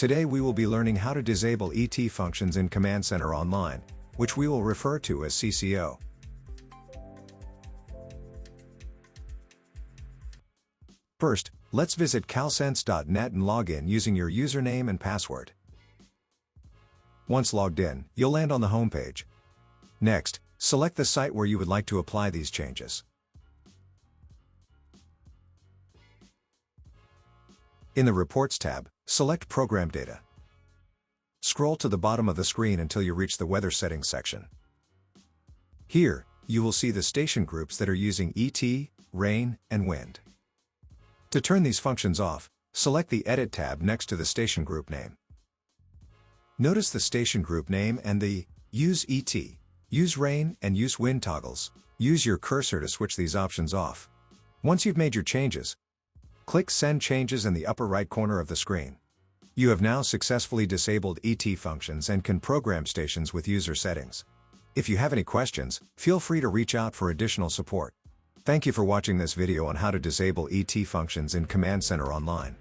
Today we will be learning how to disable ET functions in Command Center Online, which we will refer to as CCO. First, let's visit calsense.net and log in using your username and password. Once logged in, you'll land on the home page. Next, select the site where you would like to apply these changes. In the Reports tab, select Program Data. Scroll to the bottom of the screen until you reach the Weather Settings section. Here, you will see the station groups that are using ET, rain, and wind. To turn these functions off, select the Edit tab next to the station group name. Notice the station group name and the Use ET, Use Rain, and Use Wind toggles. Use your cursor to switch these options off. Once you've made your changes, click Send Changes in the upper right corner of the screen. You have now successfully disabled ET functions and can program stations with user settings. If you have any questions, feel free to reach out for additional support. Thank you for watching this video on how to disable ET functions in Command Center Online.